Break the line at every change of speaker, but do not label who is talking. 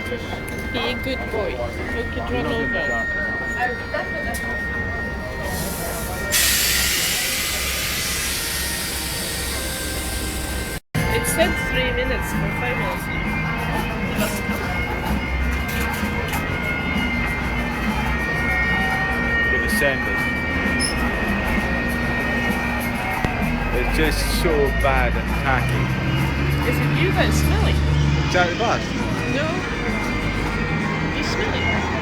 Be a good boy. Look at run over. It said 3 minutes for 5 minutes.
They've ascended. It's just so bad and tacky.
Is it you that's smelling?
Is that the bus?
No. You smelling?